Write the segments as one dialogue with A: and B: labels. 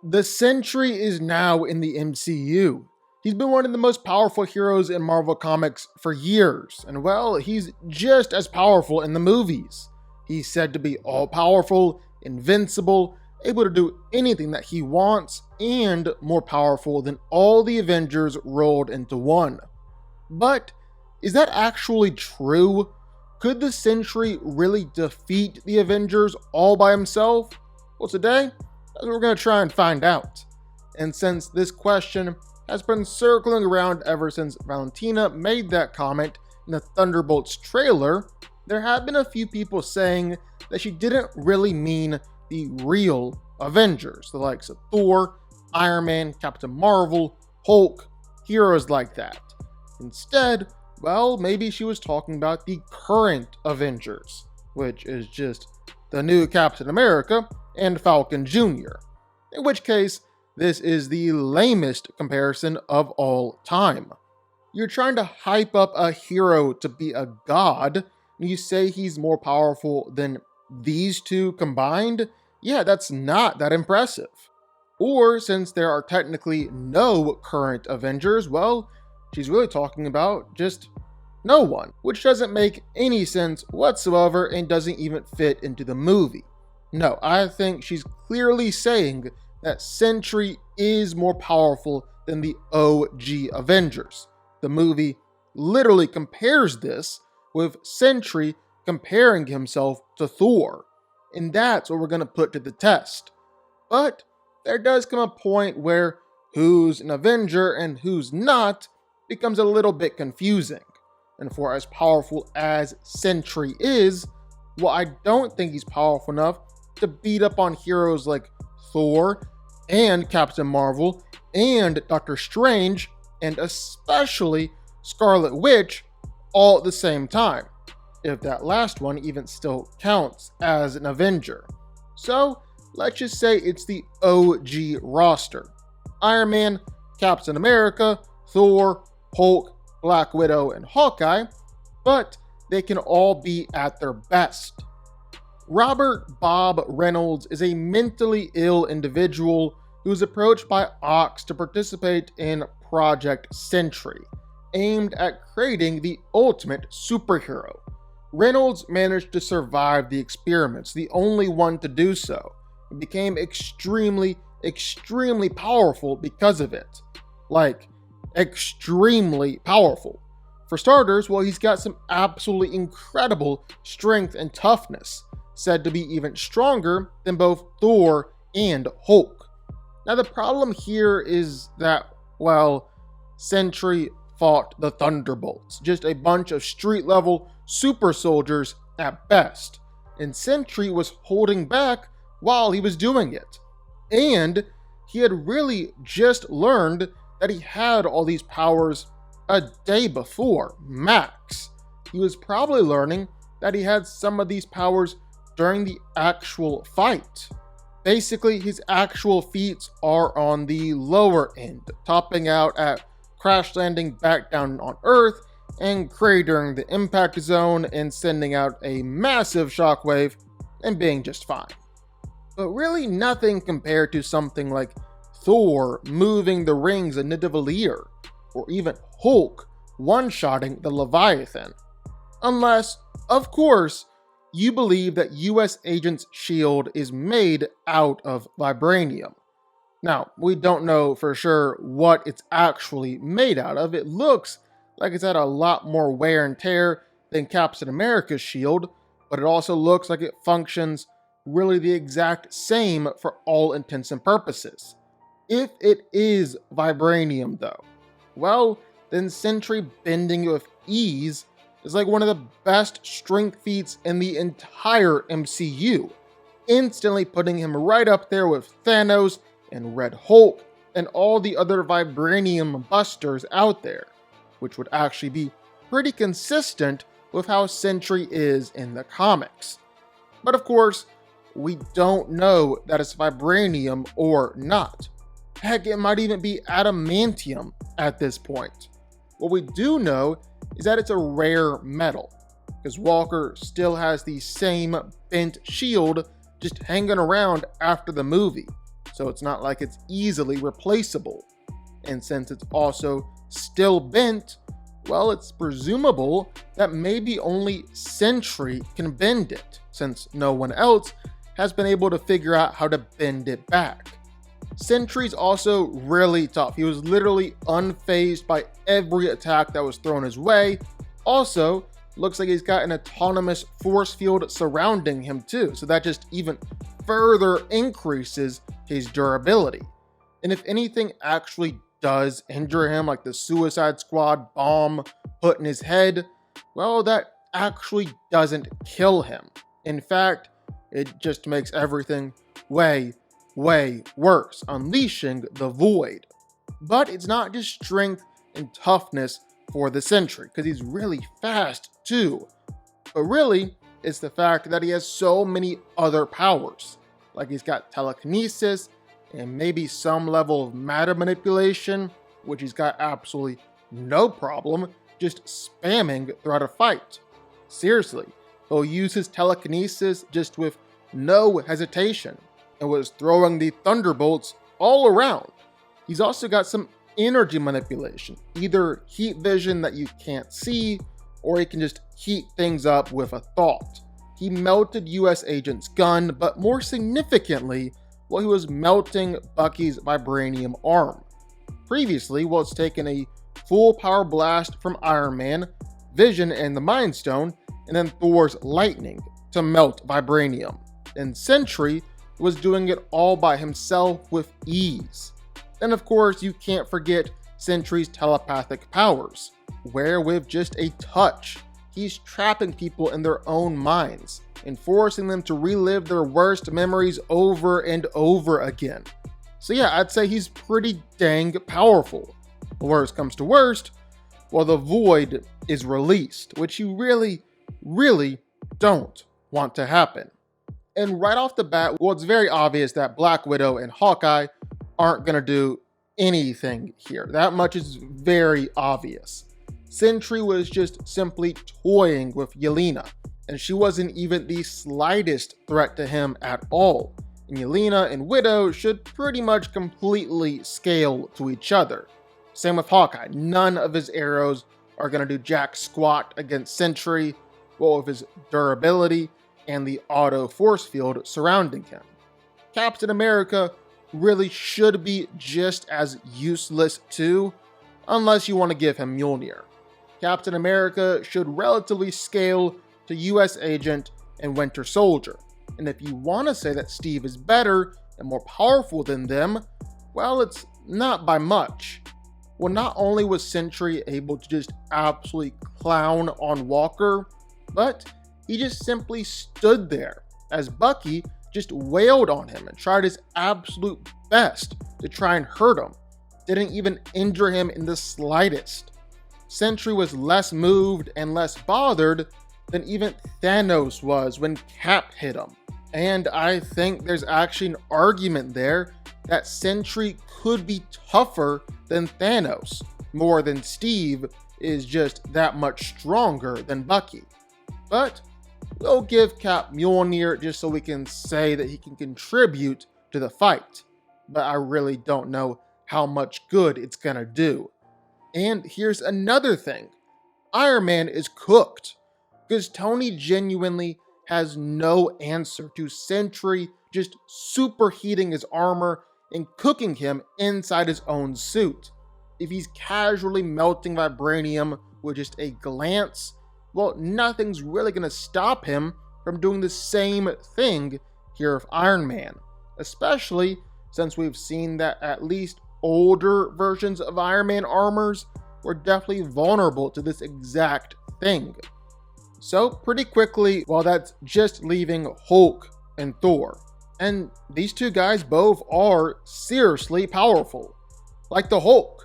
A: The Sentry is now in the MCU. He's been one of the most powerful heroes in Marvel Comics for years, and well, he's just as powerful in the movies. He's said to be all-powerful, invincible, able to do anything that he wants, and more powerful than all the Avengers rolled into one. But is that actually true? Could the Sentry really defeat the Avengers all by himself? Well, today, that's what we're going to try and find out. And since this question has been circling around ever since Valentina made that comment in the Thunderbolts trailer, there have been a few people saying that she didn't really mean the real Avengers, the likes of Thor, Iron Man, Captain Marvel, Hulk, heroes like that. Instead, well, maybe she was talking about the current Avengers, which is just the new Captain America and Falcon Jr., in which case, this is the lamest comparison of all time. You're trying to hype up a hero to be a god, and you say he's more powerful than these two combined? Yeah, that's not that impressive. Or, since there are technically no current Avengers, well, she's really talking about just no one, which doesn't make any sense whatsoever and doesn't even fit into the movie. No, I think she's clearly saying that Sentry is more powerful than the OG Avengers. The movie literally compares this with Sentry comparing himself to Thor, and that's what we're going to put to the test. But there does come a point where who's an Avenger and who's not becomes a little bit confusing. And for as powerful as Sentry is, well, I don't think he's powerful enough to beat up on heroes like Thor and Captain Marvel and Doctor Strange and especially Scarlet Witch all at the same time, if that last one even still counts as an Avenger. So let's just say it's the OG roster: Iron Man, Captain America, Thor, Hulk, Black Widow, and Hawkeye, but they can all be at their best. Robert Bob Reynolds is a mentally ill individual who was approached by Ox to participate in Project Sentry, aimed at creating the ultimate superhero. Reynolds managed to survive the experiments, the only one to do so, and became extremely powerful because of it. Like, extremely powerful. For starters, well, he's got some absolutely incredible strength and toughness, said to be even stronger than both Thor and Hulk. Now, the problem here is that, well, Sentry fought the Thunderbolts, just a bunch of street-level super soldiers at best, and Sentry was holding back while he was doing it. And he had really just learned that he had all these powers a day before, max. He was probably learning that he had some of these powers during the actual fight. Basically, his actual feats are on the lower end, topping out at crash landing back down on Earth and cratering the impact zone and sending out a massive shockwave and being just fine. But really nothing compared to something like Thor moving the rings of Nidavellir, or even Hulk one-shotting the Leviathan. Unless, of course, you believe that US Agent's shield is made out of vibranium. Now, we don't know for sure what it's actually made out of. It looks like it's had a lot more wear and tear than Captain America's shield, but it also looks like it functions really the exact same for all intents and purposes. If it is vibranium though, well, then Sentry bending it with ease is like one of the best strength feats in the entire MCU, instantly putting him right up there with Thanos and Red Hulk and all the other vibranium busters out there, which would actually be pretty consistent with how Sentry is in the comics. But of course, we don't know that it's vibranium or not. Heck, it might even be adamantium at this point. What we do know is that it's a rare metal, because Walker still has the same bent shield just hanging around after the movie. so it's not like it's easily replaceable. And since it's also still bent, well, it's presumable that maybe only Sentry can bend it, since no one else has been able to figure out how to bend it back. Sentry's also really tough. He was literally unfazed by every attack that was thrown his way. Also, looks like he's got an autonomous force field surrounding him too, so that just even further increases his durability. And if anything actually does injure him, like the Suicide Squad bomb put in his head, well, that actually doesn't kill him. In fact, it just makes everything way worse, unleashing the Void. But it's not just strength and toughness for the Sentry, because he's really fast too. But really, it's the fact that he has so many other powers. Like he's got telekinesis, and maybe some level of matter manipulation, which he's got absolutely no problem just spamming throughout a fight. Seriously, he'll use his telekinesis just with no hesitation, and was throwing the thunderbolts all around. He's also got some energy manipulation, either heat vision that you can't see, or he can just heat things up with a thought. He melted US Agent's gun, but more significantly, well, he was melting Bucky's vibranium arm. Previously, well, it's taken a full power blast from Iron Man, Vision and the Mind Stone, and then Thor's lightning to melt vibranium. And Sentry was doing it all by himself with ease. And of course, you can't forget Sentry's telepathic powers, where with just a touch, he's trapping people in their own minds and forcing them to relive their worst memories over and over again. So yeah, I'd say he's pretty dang powerful. Worst comes to worst, well, the Void is released, which you really don't want to happen. And right off the bat, well, it's very obvious that Black Widow and Hawkeye aren't gonna do anything here. That much is very obvious. Sentry was just simply toying with Yelena, and she wasn't even the slightest threat to him at all. And Yelena and Widow should pretty much completely scale to each other. Same with Hawkeye. None of his arrows are gonna do jack squat against Sentry, well, with his durability and the auto force field surrounding him. Captain America really should be just as useless too, unless you want to give him Mjolnir. Captain America should relatively scale to US Agent and Winter Soldier. And if you want to say that Steve is better and more powerful than them, well, it's not by much. Well, not only was Sentry able to just absolutely clown on Walker, but he just simply stood there as Bucky just wailed on him and tried his absolute best to try and hurt him. Didn't even injure him in the slightest. Sentry was less moved and less bothered than even Thanos was when Cap hit him. And I think there's actually an argument there that Sentry could be tougher than Thanos, more than Steve is just that much stronger than Bucky. But we'll give Cap Mjolnir just so we can say that he can contribute to the fight. But I really don't know how much good it's gonna do. And here's another thing. Iron Man is cooked, because Tony genuinely has no answer to Sentry just superheating his armor and cooking him inside his own suit. If he's casually melting vibranium with just a glance, well, nothing's really gonna stop him from doing the same thing here with Iron Man, especially since we've seen that at least older versions of Iron Man armors were definitely vulnerable to this exact thing. So pretty quickly, well, that's just leaving Hulk and Thor. And these two guys both are seriously powerful, like the Hulk.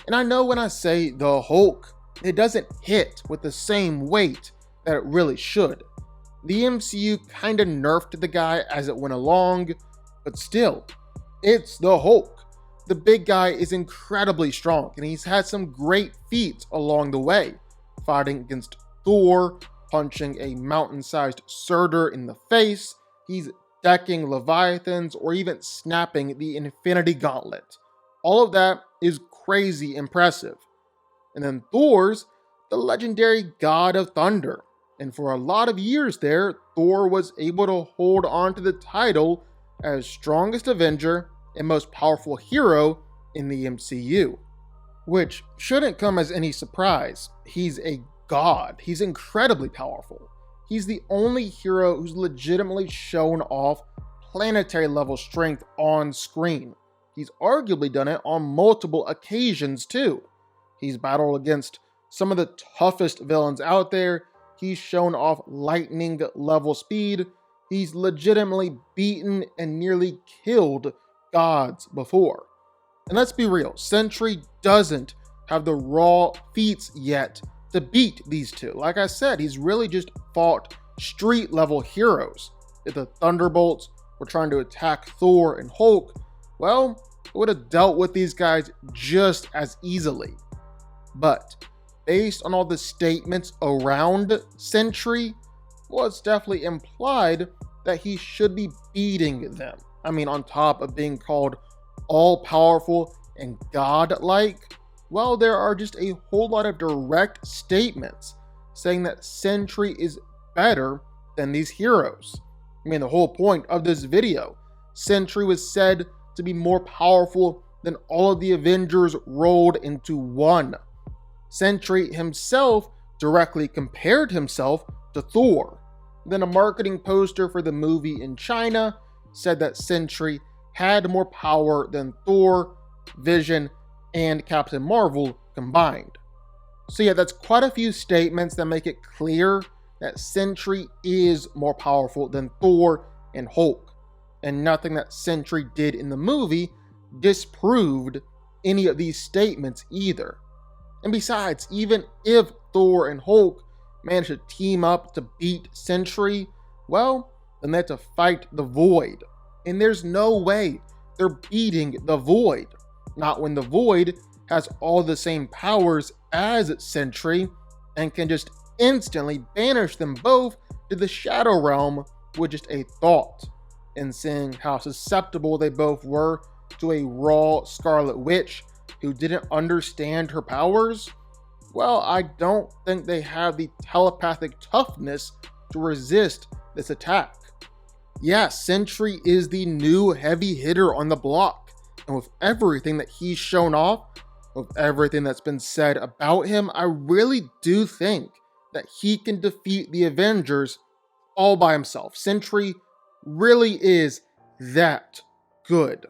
A: And I know when I say the Hulk, it doesn't hit with the same weight that it really should. The MCU kinda nerfed the guy as it went along, but still, it's the Hulk. The big guy is incredibly strong, and he's had some great feats along the way, fighting against Thor, punching a mountain-sized Surtur in the face. He's decking Leviathans, or even snapping the Infinity Gauntlet. All of that is crazy impressive. And then Thor's the legendary God of Thunder. And for a lot of years there, Thor was able to hold on to the title as strongest Avenger and most powerful hero in the MCU. Which shouldn't come as any surprise. He's a god. He's incredibly powerful. He's the only hero who's legitimately shown off planetary level strength on screen. He's arguably done it on multiple occasions too. He's battled against some of the toughest villains out there. He's shown off lightning level speed. He's legitimately beaten and nearly killed gods before. And let's be real, Sentry doesn't have the raw feats yet to beat these two. Like I said, he's really just fought street level heroes. If the Thunderbolts were trying to attack Thor and Hulk, well, it would have dealt with these guys just as easily. But based on all the statements around Sentry, well, it's definitely implied that he should be beating them. I mean, on top of being called all-powerful and godlike, well, there are just a whole lot of direct statements saying that Sentry is better than these heroes. I mean, the whole point of this video, Sentry was said to be more powerful than all of the Avengers rolled into one. Sentry himself directly compared himself to Thor. Then a marketing poster for the movie in China said that Sentry had more power than Thor, Vision, and Captain Marvel combined. So yeah, that's quite a few statements that make it clear that Sentry is more powerful than Thor and Hulk. And nothing that Sentry did in the movie disproved any of these statements either. And besides, even if Thor and Hulk manage to team up to beat Sentry, well, then they have to fight the Void. And there's no way they're beating the Void. Not when the Void has all the same powers as Sentry and can just instantly banish them both to the Shadow Realm with just a thought. And seeing how susceptible they both were to a raw Scarlet Witch who didn't understand her powers, well, I don't think they have the telepathic toughness to resist this attack. Yeah, Sentry is the new heavy hitter on the block, and with everything that he's shown off, with everything that's been said about him, I really do think that he can defeat the Avengers all by himself. Sentry really is that good.